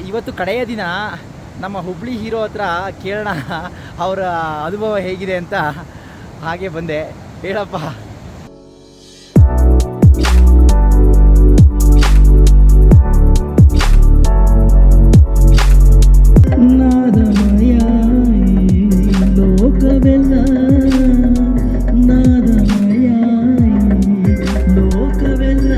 ಇವತ್ತು ಕಡೆಯ ದಿನ ನಮ್ಮ ಹುಬ್ಳಿ ಹೀರೋ ಹತ್ರ ಕೇಳೋಣ ಅವರ ಅನುಭವ ಹೇಗಿದೆ ಅಂತ. ಹಾಗೆ ಬಂದೆ. ಹೇಳಪ್ಪ. ನಾದಮಯ ಲೋಕವೆಲ್ಲ, ನಾದಮಯ ಲೋಕವೆಲ್ಲ,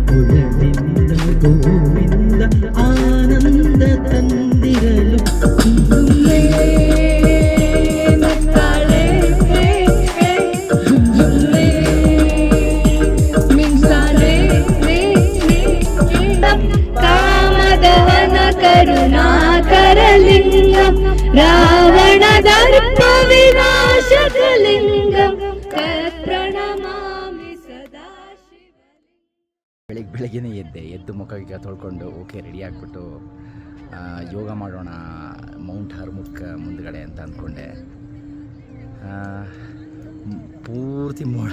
ಪುರದಿಂದ ಗೋವಿಂದ ಆನಂದ ತಂದಿರಲು ಕರುಣಾಕರಲಿಂಗಂ ರಾವಣದರ್ಪ ವಿನಾಶಕಲಿಂಗಂ ಪ್ರಣಮಾಮಿ ಸದಾ ಶಿವಲಿಂಗಂ. ಬೆಳಗ್ಗೆನೇ ಎದ್ದು ಮುಖ ತೊಳ್ಕೊಂಡು ಓಕೆ ರೆಡಿ ಆಗಿಬಿಟ್ಟು ಯೋಗ ಮಾಡೋಣ ಮೌಂಟ್ ಹರ್ಮುಖ್ ಮುಂದ್ಗಡೆ ಅಂತ ಅಂದ್ಕೊಂಡೆ. ಪೂರ್ತಿ ಮೋಡ,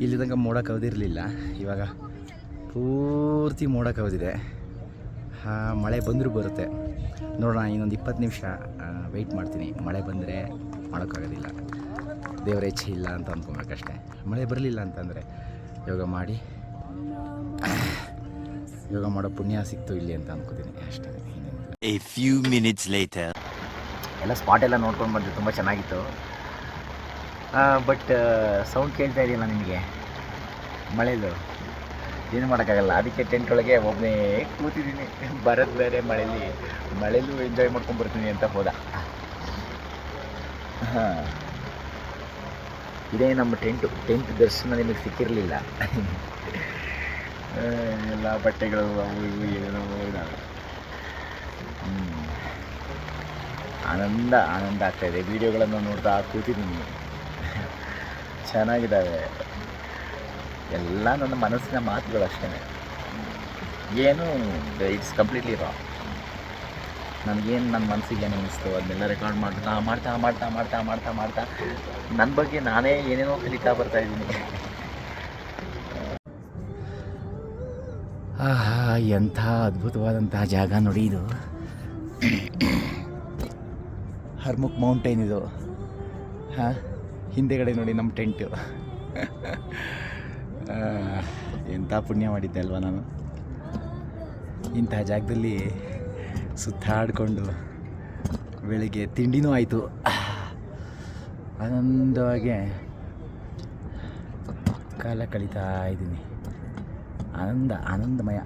ಇಲ್ಲಿ ತನಕ ಮೋಡ ಕವಿದಿರಲಿಲ್ಲ, ಇವಾಗ ಪೂರ್ತಿ ಮೋಡ ಕವಿದಿದೆ. ಮಳೆ ಬಂದರೂ ಬರುತ್ತೆ ನೋಡೋಣ. ಇನ್ನೊಂದು 20 ನಿಮಿಷ ವೆಯ್ಟ್ ಮಾಡ್ತೀನಿ. ಮಳೆ ಬಂದರೆ ಮಾಡೋಕ್ಕಾಗೋದಿಲ್ಲ, ದೇವರ ಇಚ್ಛೆ ಇಲ್ಲ ಅಂತ ಅಂದ್ಕೊಬೇಕಷ್ಟೆ. ಮಳೆ ಬರಲಿಲ್ಲ ಅಂತಂದರೆ ಯೋಗ ಮಾಡೋ ಪುಣ್ಯ ಸಿಕ್ತು ಇಲ್ಲಿ ಅಂತ ಅಂದ್ಕೋತೀನಿ ಅಷ್ಟೇ. A few minutes later. ಎಲ್ಲ ಸ್ಪಾಟ್ ಎಲ್ಲ ನೋಡ್ಕೊಂಡು ಬಂದರೆ ತುಂಬ ಚೆನ್ನಾಗಿತ್ತು. ಬಟ್ ಸೌಂಡ್ ಕೇಳ್ತಾ ಇದೆಯಲ್ಲ ನಿಮಗೆ ಮಳೆದು, ಏನು ಮಾಡೋಕ್ಕಾಗಲ್ಲ. ಅದಕ್ಕೆ ಟೆಂಟ್ ಒಳಗೆ ಒಬ್ಬನೇ ಕೂತಿದ್ದೀನಿ. ಬರೋದು ಬೇರೆ, ಮಳೆಯಲ್ಲೂ ಎಂಜಾಯ್ ಮಾಡ್ಕೊಂಡು ಬರ್ತೀನಿ ಅಂತ ಹೋದ. ಇದೇ ನಮ್ಮ ಟೆಂಟ್ ದರ್ಶನ ನಿಮಗೆ ಸಿಕ್ಕಿರಲಿಲ್ಲ. ಎಲ್ಲ ಬಟ್ಟೆಗಳು ಅವು ಇವು ಏನೋ ಇದ್ದಾವೆ. ಆನಂದ ಆಗ್ತಾಯಿದೆ. ವೀಡಿಯೋಗಳನ್ನು ನೋಡ್ತಾ ಕೂತಿದ್ದೀನಿ. ಚೆನ್ನಾಗಿದ್ದಾವೆ ಎಲ್ಲ. ನನ್ನ ಮನಸ್ಸಿನ ಮಾತುಗಳು ಅಷ್ಟೇ, ಏನು ಇಟ್ಸ್ ಕಂಪ್ಲೀಟ್ಲಿ ರಾ. ನನಗೇನು ನನ್ನ ಮನಸ್ಸಿಗೆ ಏನು ಅನ್ನಿಸ್ತು ಅದನ್ನೆಲ್ಲ ರೆಕಾರ್ಡ್ ಮಾಡ್ತಾ ನನ್ನ ಬಗ್ಗೆ ನಾನೇ ಏನೇನೋ ಕಲಿತಾ ಬರ್ತಾಯಿದ್ದೀನಿ. ಎಂಥ ಅದ್ಭುತವಾದಂತಹ ಜಾಗ ನೋಡಿ ಇದು. ಹರ್ಮುಖ್ ಮೌಂಟೇನ್ ಇದು. ಹಿಂದೆಗಡೆ ನೋಡಿ ನಮ್ಮ ಟೆಂಟು. ಎಂಥ ಪುಣ್ಯ ಮಾಡಿದ್ದೆ ಅಲ್ವಾ ನಾನು. ಇಂಥ ಜಾಗದಲ್ಲಿ ಸುತ್ತಾಡಿಕೊಂಡು ಬೆಳಿಗ್ಗೆ ತಿಂಡಿನೂ ಆಯಿತು. ಆನಂದವಾಗಿ ಕಾಲ ಕಳೀತಾ ಇದ್ದೀನಿ. ಆನಂದಮಯ.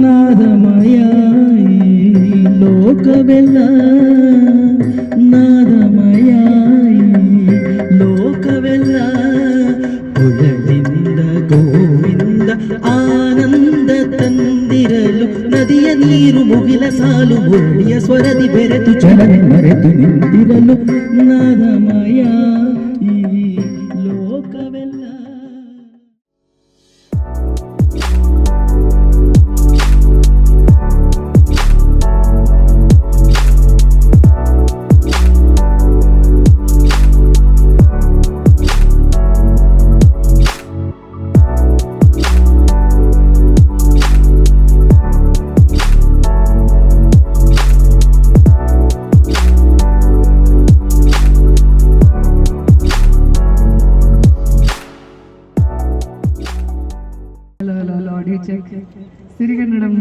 ನಾದಮಯ ಲೋಕವೆಲ್ಲ, ನಾದಮಯ ಲೋಕವೆಲ್ಲ, ಪುರದಿಂದ ಗೋವಿಂದ ಆನಂದ ತಂದಿರಲು, ನದಿಯ ನೀರು ಮುಗಿಲ ಸಾಲು ಮುರಳಿಯ ಸ್ವರದಿ ಬೆರೆತು ಚಲನೆ ಮರೆತು ನಿಂತಿರಲು, ನಾದಮಯ ಈ ಲೋಕವೆಲ್ಲ. ಸಿರಿಗನ್ನಡಂ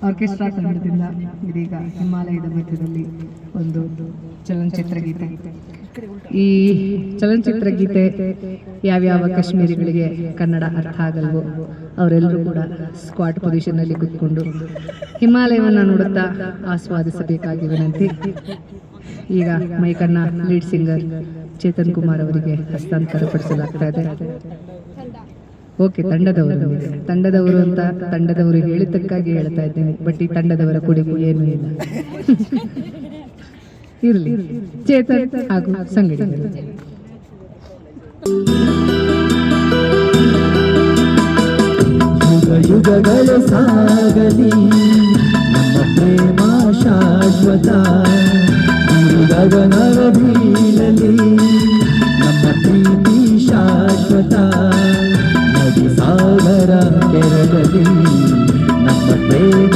ಆರ್ಕೆಸ್ಟ್ರಾ ತಂಡದಿಂದ ಇದೀಗ ಹಿಮಾಲಯದ ಮಧ್ಯದಲ್ಲಿ ಒಂದು ಚಲನಚಿತ್ರ ಗೀತೆ. ಈ ಚಲನಚಿತ್ರ ಗೀತೆ ಯಾವ್ಯಾವ ಕಾಶ್ಮೀರಿಗಳಿಗೆ ಕನ್ನಡ ಅರ್ಥ ಆಗಲ್ವೋ ಅವರೆಲ್ಲರೂ ಕೂಡ ಸ್ಕ್ವಾಟ್ ಪೊಸಿಷನ್ ಅಲ್ಲಿ ಕೂತ್ಕೊಂಡು ಹಿಮಾಲಯವನ್ನು ನೋಡುತ್ತಾ ಆಸ್ವಾದಿಸಬೇಕಾಗಿ ವಿನಂತಿ. ಈಗ ಮೈಕನ್ನ ಲೀಡ್ ಸಿಂಗರ್ ಚೇತನ್ ಕುಮಾರ್ ಅವರಿಗೆ ಹಸ್ತಾಂತರ ಪಡಿಸಲಾಗ್ತಾ ಇದೆ. ಓಕೆ, ತಂಡದವರು ಅಂತ ತಂಡದವರು ಹೇಳಿದ್ದಕ್ಕಾಗಿ ಹೇಳ್ತಾ ಇದ್ದೇನೆ. ಬಟ್ ಈ ತಂಡದವರ ಕೊಡುಗೆ ಏನೂ ಇಲ್ಲ. ಇರಲಿ, ಚೇತನ್ ಹಾಗೂ ಸಂಗಡಿಗರು. ಯುಗಗಳು ಸಾಗಲಿ ನಮ್ಮ ಪ್ರೇಮ ಶಾಶ್ವತ, ಗಗನವ ಬೀಳಲಿ ನಮ್ಮ ಪ್ರೀತಿ ಶಾಶ್ವತ, ನದಿ ಸಾಗರ ಕೆರಗಲಿ ನಮ್ಮ ಪ್ರೇಮ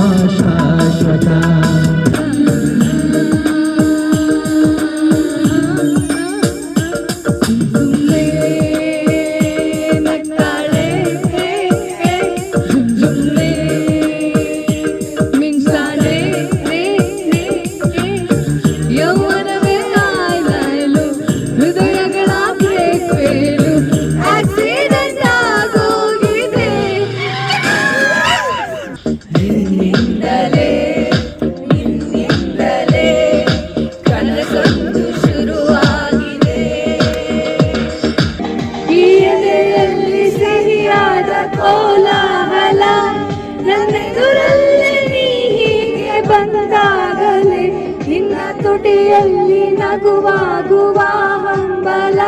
ತುಟಿಯಲ್ಲಿ ನಗುವಾಗುವ ಹಂಬಲ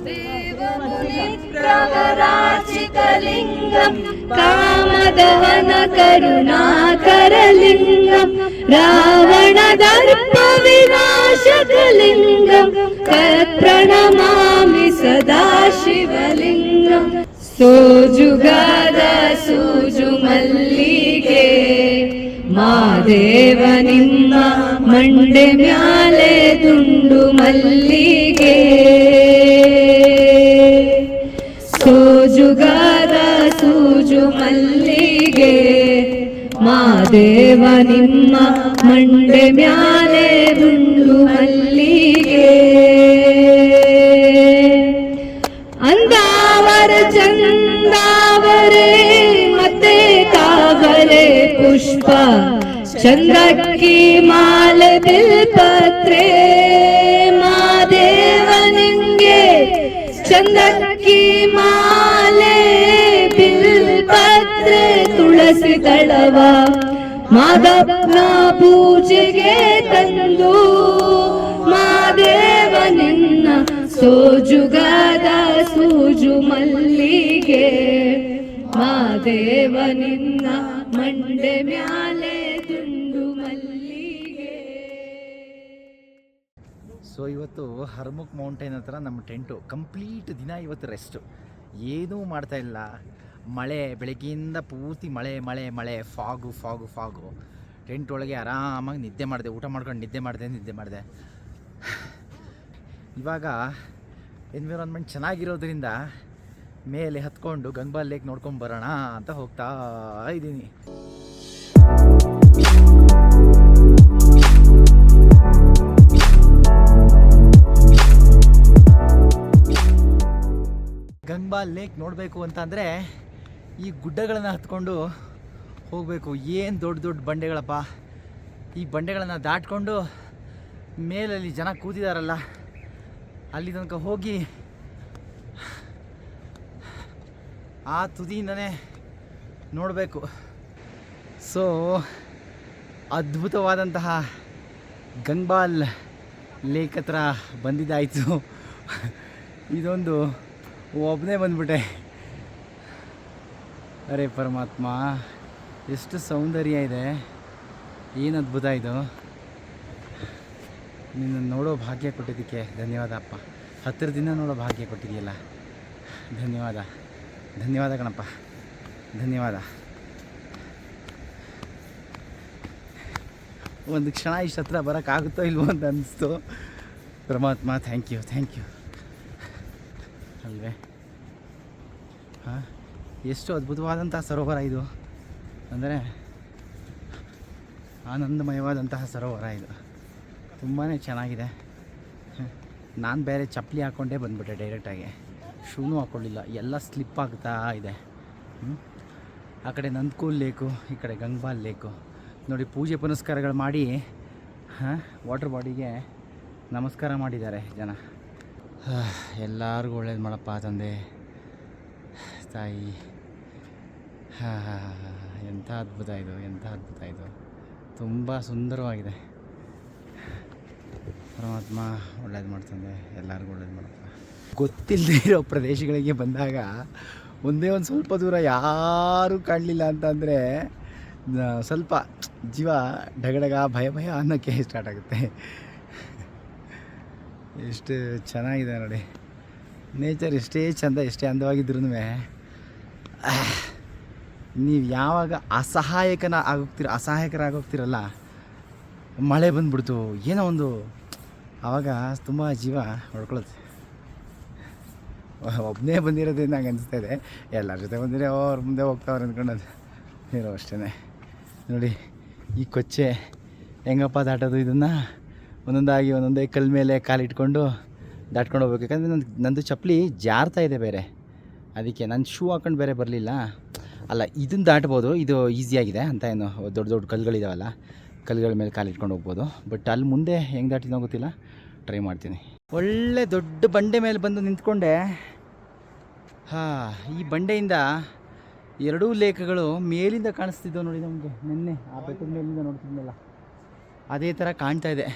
ದೇವಮುನಿಪ್ರವರಾಚಿತಲಿಂಗಂ ಕಾಮದಹನ ಕರುಣಾಕರಲಿಂಗಂ ರಾವಣದರ್ಪ ವಿನಾಶಕಲಿಂಗಂ ಪ್ರಣಮಾಮಿ ಸದಾ ಶಿವಲಿಂಗಂ ಸೋಜುಗಾದ ಸೂಜು ಮಲ್ಲಿಗೆ ಮಾದೇವ ನಿಮ್ಮ ಮಂಡೆ ಮ್ಯಾಲೆ ದುಂಡು ಮಲ್ಲಿಗೆ ಸೋಜುಗಾದ ಸೂಜು ಮಲ್ಲಿಗೆ ಮಾದೇವ ನಿಮ್ಮ ಮಂಡೆ ಮ್ಯಾಲೆ ದುಂಡು ಮಲ್ಲಿಗೆ ಅಂದಾವರ ಚಂದಾವರೆ ಮತ್ತೆ ತಾವರೆ ಪುಷ್ಪ ಚಂದಕ್ಕಿ ಮಾಲೆ ಬಿಲ್ಪತ್ರೆ ಮಾದೇವ ನಿಂಗೆ ಚಂದಕ್ಕಿ ಮಾಲೆ ಬಿಲ್ಪತ್ರೆ ತುಳಸಿ ದಳವ ಮಾದಪ್ಪನ ಪೂಜೆಗೆ ತಂದು ಮಾದೇವ ನಿನ್ನ ಸೋಜುಗಾದ ಸೂಜು ಮಲ್ಲಿಗೆ ಮಾದೇವ ನಿನ್ನ ಮಂಡೆ ಮ್ಯಾಲೆ ದುಂಡು ಮಲ್ಲಿಗೆ. ಸೊ ಇವತ್ತು ಹರ್ಮುಖ್ ಮೌಂಟೇನ್ ಹತ್ರ ನಮ್ಮ ಟೆಂಟು ಕಂಪ್ಲೀಟ್ ದಿನ ಇವತ್ತು ರೆಸ್ಟು, ಏನೂ ಮಾಡ್ತಾ ಇಲ್ಲ. ಮಳೆ ಬೆಳಗ್ಗೆಯಿಂದ ಪೂರ್ತಿ ಮಳೆ ಮಳೆ ಮಳೆ, ಫಾಗು. ಟೆಂಟ್ ಒಳಗೆ ಆರಾಮಾಗಿ ನಿದ್ದೆ ಮಾಡಿದೆ, ಊಟ ಮಾಡ್ಕೊಂಡು ನಿದ್ದೆ ಮಾಡಿದೆ. ಇವಾಗ ಎನ್ವಿರಾನ್ಮೆಂಟ್ ಚೆನ್ನಾಗಿರೋದ್ರಿಂದ ಮೇಲೆ ಹತ್ಕೊಂಡು ಗಂಗಬಾಲ್ ಲೇಕ್ ನೋಡ್ಕೊಂಡು ಬರೋಣ ಅಂತ ಹೋಗ್ತಾ ಇದ್ದೀನಿ. ಗಂಗಬಾಲ್ ಲೇಕ್ ನೋಡಬೇಕು ಅಂತಂದರೆ ಈ ಗುಡ್ಡಗಳನ್ನು ಹತ್ಕೊಂಡು ಹೋಗಬೇಕು. ಏನು ದೊಡ್ಡ ಬಂಡೆಗಳಪ್ಪ. ಈ ಬಂಡೆಗಳನ್ನು ದಾಟ್ಕೊಂಡು ಮೇಲಲ್ಲಿ ಜನ ಕೂತಿದಾರಲ್ಲ ಅಲ್ಲಿ ತನಕ ಹೋಗಿ ಆ ತುದಿಯಿಂದನೇ ನೋಡಬೇಕು. ಸೊ ಅದ್ಭುತವಾದಂತಹ ಗಂಗಬಾಲ್ ಲೇಕ್ ಹತ್ರ ಬಂದಿದ್ದಾಯಿತು. ಇದೊಂದು ಒಬ್ಬನೇ ಬಂದ್ಬಿಟ್ಟೆ. ಅರೆ ಪರಮಾತ್ಮ, ಎಷ್ಟು ಸೌಂದರ್ಯ ಇದೆ, ಏನು ಅದ್ಭುತ ಇದು. ನಿನ್ನ ನೋಡೋ ಭಾಗ್ಯ ಕೊಟ್ಟಿದ್ದಕ್ಕೆ ಧನ್ಯವಾದ ಅಪ್ಪ. ಹತ್ತಿರದಿಂದ ನೋಡೋ ಭಾಗ್ಯ ಕೊಟ್ಟಿದೆಯಲ್ಲ, ಧನ್ಯವಾದ ಕಣಪ್ಪ, ಧನ್ಯವಾದ. ಒಂದು ಕ್ಷಣ ಇಷ್ಟು ಹತ್ರ ಬರೋಕ್ಕಾಗುತ್ತೋ ಇಲ್ವೋ ಅಂತ ಅನ್ನಿಸ್ತು. ಪರಮಾತ್ಮ ಥ್ಯಾಂಕ್ ಯು ಅಲ್ವೇ. ಹಾಂ, ಎಷ್ಟು ಅದ್ಭುತವಾದಂತಹ ಸರೋವರ ಇದು ಅಂದರೆ, ಆನಂದಮಯವಾದಂತಹ ಸರೋವರ ಇದು. ತುಂಬಾ ಚೆನ್ನಾಗಿದೆ. ನಾನು ಬೇರೆ ಚಪ್ಪಲಿ ಹಾಕ್ಕೊಂಡೇ ಬಂದುಬಿಟ್ಟೆ ಡೈರೆಕ್ಟಾಗಿ, ಶೂನೂ ಹಾಕ್ಕೊಳ್ಳಿಲ್ಲ, ಎಲ್ಲ ಸ್ಲಿಪ್ ಆಗ್ತಾ ಇದೆ. ಆ ಕಡೆ ನಂದಕೂಲ್ ಲೇಕು, ಈ ಕಡೆ ಗಂಗಬಾಲ್ ಲೇಕು ನೋಡಿ. ಪೂಜೆ ಪುನಸ್ಕಾರಗಳು ಮಾಡಿ ವಾಟರ್ ಬಾಡಿಗೆ ನಮಸ್ಕಾರ ಮಾಡಿದ್ದಾರೆ ಜನ. ಎಲ್ಲರಿಗೂ ಒಳ್ಳೇದು ಮಾಡಪ್ಪ ತಂದೆ ತಾಯಿ. ಎಂಥ ಅದ್ಭುತ ಇದು, ತುಂಬ ಸುಂದರವಾಗಿದೆ. ಪರಮಾತ್ಮ ಒಳ್ಳೇದು ಮಾಡ್ತಂದೆ, ಎಲ್ಲರಿಗೂ ಒಳ್ಳೇದು ಮಾಡಪ್ಪ. ಗೊತ್ತಿಲ್ಲದೆ ಇರೋ ಪ್ರದೇಶಗಳಿಗೆ ಬಂದಾಗ ಒಂದೇ ಒಂದು ಸ್ವಲ್ಪ ದೂರ ಯಾರೂ ಕಾಣಲಿಲ್ಲ ಅಂತಂದರೆ ಸ್ವಲ್ಪ ಜೀವ ಡಗಡಗ ಭಯ ಅನ್ನೋಕ್ಕೆ ಸ್ಟಾರ್ಟ್ ಆಗುತ್ತೆ. ಎಷ್ಟು ಚೆನ್ನಾಗಿದೆ ನೋಡಿ ನೇಚರ್. ಎಷ್ಟೇ ಚೆಂದ, ಎಷ್ಟೇ ಅಂದವಾಗಿದ್ರೂ ನೀವು ಯಾವಾಗ ಅಸಹಾಯಕರಾಗೋಗ್ತಿರಲ್ಲ, ಮಳೆ ಬಂದ್ಬಿಡ್ತು ಏನೋ ಒಂದು, ಆವಾಗ ತುಂಬ ಜೀವ ಹೊಡ್ಕೊಳುತ್ತೆ. ಒಬ್ಬನೇ ಬಂದಿರೋದ್ರಿಂದ ನಂಗೆ ಅನಿಸ್ತಾ ಇದೆ, ಎಲ್ಲರ ಜೊತೆ ಬಂದಿರೋ ಅವ್ರ ಮುಂದೆ ಹೋಗ್ತಾವ್ರೆ ಅಂದ್ಕೊಂಡದು ಏನೋ ಅಷ್ಟೇ. ನೋಡಿ ಈ ಕೊಚ್ಚೆ ಹೆಂಗಪ್ಪ ದಾಟೋದು, ಇದನ್ನು ಒಂದೊಂದೇ ಕಲ್ ಮೇಲೆ ಕಾಲಿಟ್ಕೊಂಡು ದಾಟ್ಕೊಂಡು ಹೋಗ್ಬೇಕು. ಯಾಕಂದರೆ ನಂದು ಚಪ್ಪಲಿ ಜಾರ್ತಾ ಇದೆ ಬೇರೆ, ಅದಕ್ಕೆ ನನ್ನ ಶೂ ಹಾಕೊಂಡು ಬೇರೆ ಬರಲಿಲ್ಲ. ಅಲ್ಲ, ಇದನ್ನು ದಾಟ್ಬೋದು, ಇದು ಈಸಿಯಾಗಿದೆ ಅಂತ. ಏನು ದೊಡ್ಡ ಕಲ್ಲುಗಳಿದಾವಲ್ಲ, ಕಲ್ಲುಗಳ ಮೇಲೆ ಕಾಲಿಟ್ಕೊಂಡು ಹೋಗ್ಬೋದು. ಬಟ್ ಅಲ್ಲಿ ಮುಂದೆ ಹೆಂಗೆ ದಾಟಿನೋ ಗೊತ್ತಿಲ್ಲ, ಟ್ರೈ ಮಾಡ್ತೀನಿ. ಒಳ್ಳೆ ದೊಡ್ಡ ಬಂಡೆ ಮೇಲೆ ಬಂದು ನಿಂತ್ಕೊಂಡೆ. ಈ ಬಂಡೆಯಿಂದ ಎರಡೂ ಲೇಕ್ಗಳು ಮೇಲಿಂದ ಕಾಣಿಸ್ತಿದ್ದವು ನೋಡಿ. ನಮಗೆ ನಿನ್ನೆ ಆ ಬೆಟ್ಟದ ಮೇಲಿಂದ ನೋಡ್ತಿದ್ನಲ್ಲ, ಅದೇ ಥರ ಕಾಣ್ತಾ ಇದೆ.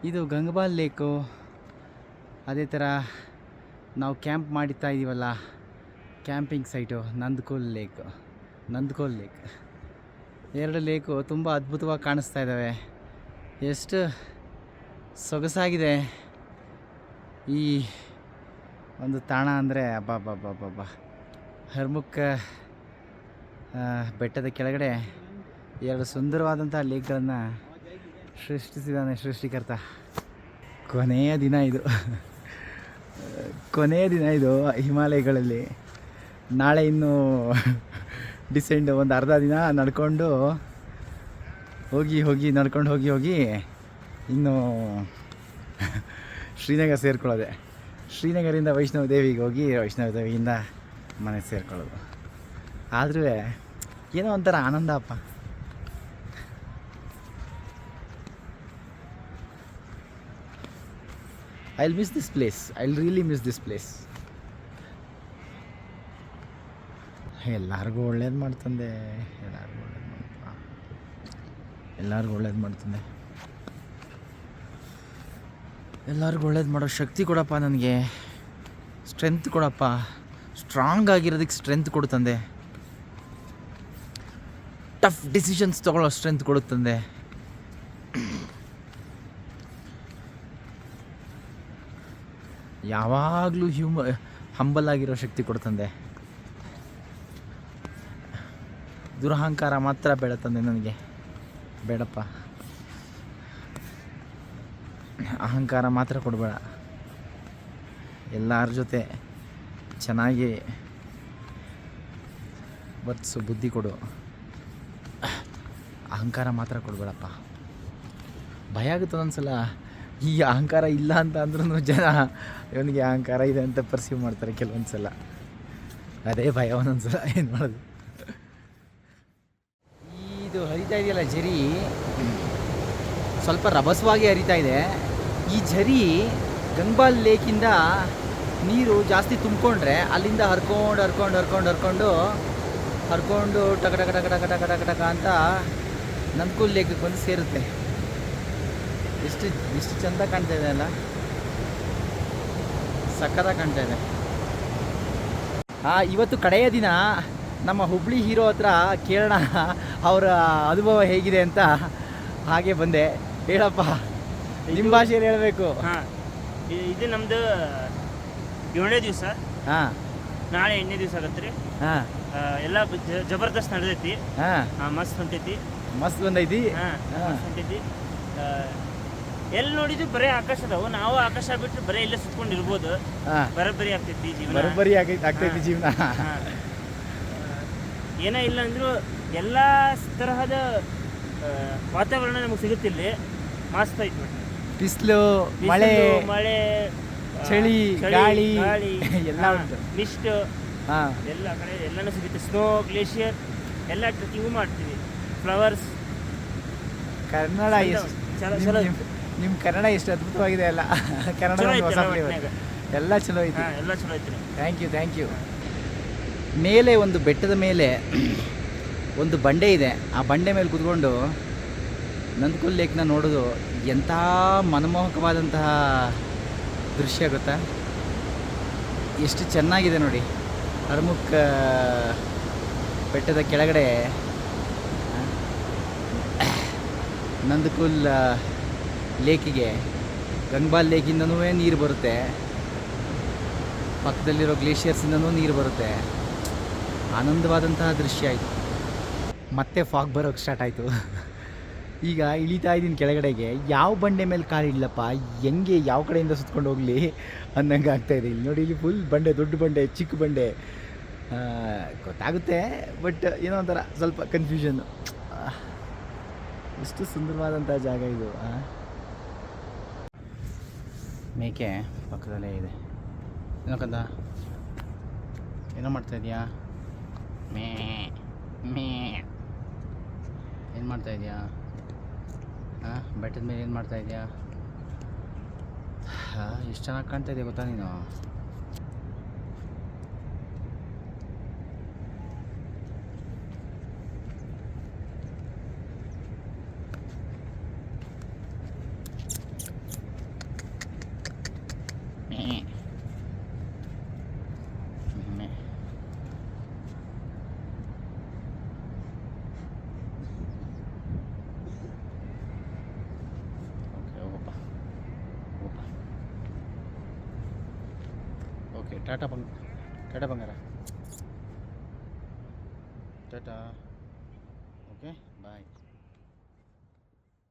ಇದು ಗಂಗಬಾಲ್ ಲೇಕು. ಅದೇ ಥರ ನಾವು ಕ್ಯಾಂಪ್ ಮಾಡ್ತಾ ಇದ್ದೀವಲ್ಲ, ಕ್ಯಾಂಪಿಂಗ್ ಸೈಟು ನಂದಕೋಲ್ ಲೇಕ್. 2 ಲೇಕು ತುಂಬ ಅದ್ಭುತವಾಗಿ ಕಾಣಿಸ್ತಾ ಇದ್ದಾವೆ. ಎಷ್ಟು ಸೊಗಸಾಗಿದೆ ಈ ಒಂದು ತಾಣ ಅಂದರೆ ಅಬ್ಬಾ. ಹರ್ಮುಖ ಬೆಟ್ಟದ ಕೆಳಗಡೆ 2 ಸುಂದರವಾದಂಥ ಲೇಕ್ಗಳನ್ನು ಸೃಷ್ಟಿಸಿದ್ದಾನೆ ಸೃಷ್ಟಿಕರ್ತ. ಕೊನೆಯ ದಿನ ಇದು ಹಿಮಾಲಯಗಳಲ್ಲಿ. ನಾಳೆ ಇನ್ನೂ ಡಿಸೆಂಡ್ ಒಂದು ಅರ್ಧ ದಿನ ನಡ್ಕೊಂಡು ಹೋಗಿ ಇನ್ನು ಶ್ರೀನಗರ ಸೇರ್ಕೊಳ್ಳೋದೆ. ಶ್ರೀನಗರಿಂದ ವೈಷ್ಣವ ದೇವಿಗೆ ಹೋಗಿ ವೈಷ್ಣವ ದೇವಿಯಿಂದ ಮನೆಗೆ ಸೇರ್ಕೊಳ್ಳೋದು. ಆದರೂ ಏನೋ ಒಂಥರ ಆನಂದ ಅಪ್ಪ. I'll miss this place. I'll really miss this place. ಎಲ್ಲರಿಗೂ ಒಳ್ಳೇದು ಮಾಡ್ತಂದೆ. ಎಲ್ಲರಿಗೂ ಒಳ್ಳೇದು ಮಾಡೋ ಶಕ್ತಿ ಕೊಡಪ್ಪ ನನಗೆ. ಸ್ಟ್ರೆಂತ್ ಕೊಡಪ್ಪ. ಸ್ಟ್ರಾಂಗ್ ಆಗಿರೋದಕ್ಕೆ ಸ್ಟ್ರೆಂತ್ ಕೊಡುತ್ತಂದೆ. ಟಫ್ ಡಿಸಿಷನ್ಸ್ ತೊಗೊಳ್ಳೋ ಸ್ಟ್ರೆಂತ್ ಕೊಡುತ್ತಂದೆ. ಯಾವಾಗಲೂ ಹಂಬಲ್ ಆಗಿರೋ ಶಕ್ತಿ ಕೊಡ್ತಂದೆ. ದುರಹಂಕಾರ ಮಾತ್ರ ಬೇಡ ತಂದೆ ನನಗೆ. ಬೇಡಪ್ಪ, ಅಹಂಕಾರ ಮಾತ್ರ ಕೊಡಬೇಡ. ಎಲ್ಲರ ಜೊತೆ ಚೆನ್ನಾಗಿ ವರ್ತಿಸು, ಬುದ್ಧಿ ಕೊಡು. ಅಹಂಕಾರ ಮಾತ್ರ ಕೊಡಬೇಡಪ್ಪ. ಭಯ ಆಗುತ್ತೆ ಒಂದೊಂದ್ಸಲ. ಈ ಅಹಂಕಾರ ಇಲ್ಲ ಅಂತ ಅಂದ್ರೂ ಜನ ಇವನಿಗೆ ಅಹಂಕಾರ ಇದೆ ಅಂತ ಪರ್ಸೀವ್ ಮಾಡ್ತಾರೆ ಕೆಲವೊಂದು ಸಲ. ಅದೇ ಭಯ ಒಂದೊಂದು ಸಲ. ಏನು ಮಾಡೋದು? ಇದು ಹರಿತಾ ಇದೆಯಲ್ಲ ಝರಿ, ಸ್ವಲ್ಪ ರಭಸವಾಗಿ ಹರಿತಾ ಇದೆ. ಈ ಝರಿ ಗಂಗಬಾಲ್ ಲೇಕಿಂದ ನೀರು ಜಾಸ್ತಿ ತುಂಬಿಕೊಂಡ್ರೆ ಅಲ್ಲಿಂದ ಹರ್ಕೊಂಡು ಟಕ ಅಂತ ನಂದಕೋಲ್ ಲೇಕಿಗೆ ಬಂದು ಸೇರುತ್ತೆ. ಎಷ್ಟು ಚೆಂದ ಕಾಣ್ತಾ ಇದೆ ಅಲ್ಲ, ಸಕ್ಕತ್ತಾಗಿ ಕಾಣ್ತಾ ಇದೆ. ಇವತ್ತು ಕಡೆಯ ದಿನ ನಮ್ಮ ಹುಬ್ಳಿ ಹೀರೋ ಹತ್ರ ಕೇಳೋಣ ಅವರ ಅನುಭವ ಹೇಗಿದೆ ಅಂತ. ಹಾಗೆ ಬಂದೆ. ಹೇಳಪ್ಪ, ನಿಮ್ಮ ಭಾಷೆಯಲ್ಲಿ ಹೇಳಬೇಕು. ಇದು ನಮ್ದು 7ನೇ ದಿವಸ. ನಾಳೆ 8ನೇ ದಿವಸ ಆಗತ್ತೆ ರೀ. ಎಲ್ಲ ಜಬರ್ದಸ್ತ್ ನಡೆದೈತಿ. ಮಸ್ತ್ ಹೊಂಟೈತಿ. ಮಸ್ತ್ ಬಂದೈತಿ. ಹೊಂಟೈತಿ. ಎಲ್ಲಿ ನೋಡಿದ್ವಿ ಬರೀ ಆಕಾಶ ಅದಾವು. ನಾವು ಆಕಾಶ ಬಿಟ್ಟು ಬರೀ ಇಲ್ಲೇ ಸುತ್ಕೊಂಡಿರ್ಬೋದು. ಬರೋಬ್ಬರಿ ಆಗ್ತೈತಿ ಜೀವನ. ಆಗ್ತೈತಿ ಜೀವನ. ಏನೇ ಇಲ್ಲ ಅಂದ್ರು ಎಲ್ಲ ತರಹದ ವಾತಾವರಣ ನಮಗೆ ಸಿಗುತ್ತಿಲ್ಲ. ಮಸ್ತ್ ಐತಿ. ಬಿಸಿಲು, ಮಳೆ, ಚಳಿ, ಗಾಳಿ ಎಲ್ಲ ಮಿಸ್ಟ್ ಎಲ್ಲ ಕಡೆ ಎಲ್ಲನೂ ಸಿಗುತ್ತೆ. ಸ್ನೋ, ಗ್ಲೇಷಿಯರ್ ಎಲ್ಲ ಟ್ರೆಕ್ಕಿಂಗು ಮಾಡ್ತೀವಿ. ಫ್ಲವರ್ಸ್. ಕನ್ನಡ ನಿಮ್ಮ ಕನ್ನಡ ಎಷ್ಟು ಅದ್ಭುತವಾಗಿದೆ ಅಲ್ಲ. ಕನ್ನಡ ಎಲ್ಲ ಚಲೋ ಐತಿ. ಎಲ್ಲ ಚಲೋ ಐತಿ. Thank you. ಮೇಲೆ ಒಂದು ಬೆಟ್ಟದ ಮೇಲೆ ಒಂದು ಬಂಡೆ ಇದೆ. ಆ ಬಂಡೆ ಮೇಲೆ ಕೂತ್ಕೊಂಡು ನಂದಕೋಲ್ ಲೇಕ್ನ ನೋಡೋದು ಎಂಥ ಮನಮೋಹಕವಾದಂತಹ ದೃಶ್ಯ ಗೊತ್ತಾ. ಎಷ್ಟು ಚೆನ್ನಾಗಿದೆ ನೋಡಿ. ಹರ್ಮುಖ ಬೆಟ್ಟದ ಕೆಳಗಡೆ ನಂದಕೋಲ್ ಲೇಕಿಗೆ ಗಂಗಬಾಲ್ ಲೇಕಿಂದನೂ ನೀರು ಬರುತ್ತೆ. ಪಕ್ಕದಲ್ಲಿರೋ ಗ್ಲೇಷಿಯರ್ಸಿಂದನೂ ನೀರು ಬರುತ್ತೆ. ಆನಂದವಾದಂತಹ ದೃಶ್ಯ ಆಯಿತು. ಮತ್ತೆ ಫಾಗ್ ಬರೋಕ್ಕೆ ಸ್ಟಾರ್ಟ್ ಆಯಿತು. ಈಗ ಇಳಿತಾ ಇದ್ದೀನಿ ಕೆಳಗಡೆಗೆ. ಯಾವ ಬಂಡೆ ಮೇಲೆ ಕಾಲಿಡ್ಲಪ್ಪ, ಹೆಂಗೆ ಯಾವ ಕಡೆಯಿಂದ ಸುತ್ಕೊಂಡು ಹೋಗಲಿ ಅನ್ನಂಗೆ ಆಗ್ತಾಯಿದೆ. ಇಲ್ಲಿ ನೋಡಿ, ಇಲ್ಲಿ ಫುಲ್ ಬಂಡೆ, ದೊಡ್ಡ ಬಂಡೆ, ಚಿಕ್ಕ ಬಂಡೆ. ಗೊತ್ತಾಗುತ್ತೆ, ಬಟ್ ಏನೋ ಒಂಥರ ಸ್ವಲ್ಪ ಕನ್ಫ್ಯೂಷನ್ನು. ಎಷ್ಟು ಸುಂದರವಾದಂಥ ಜಾಗ ಇದು. ಮೇಕೆ ಪಕ್ಕದಲ್ಲೇ ಇದೆ. ಏನಕ್ಕಂತ ಏನೋ ಮಾಡ್ತಾಯಿದ್ಯಾ? ಏನು ಮಾಡ್ತಾಯಿದ್ಯಾ? ಬೆಟ್ಟದ ಮೇಲೆ ಏನು ಮಾಡ್ತಾಯಿದ್ಯಾ? ಎಷ್ಟು ಚೆನ್ನಾಗಿ ಕಾಣ್ತಾ ಇದೆಯಾ ಗೊತ್ತಾ ನೀನು? ಓಕೆ ಟಾಟಾ ಬಂಗಾರ ಟಾಟಾ ಓಕೆ ಬಾಯ್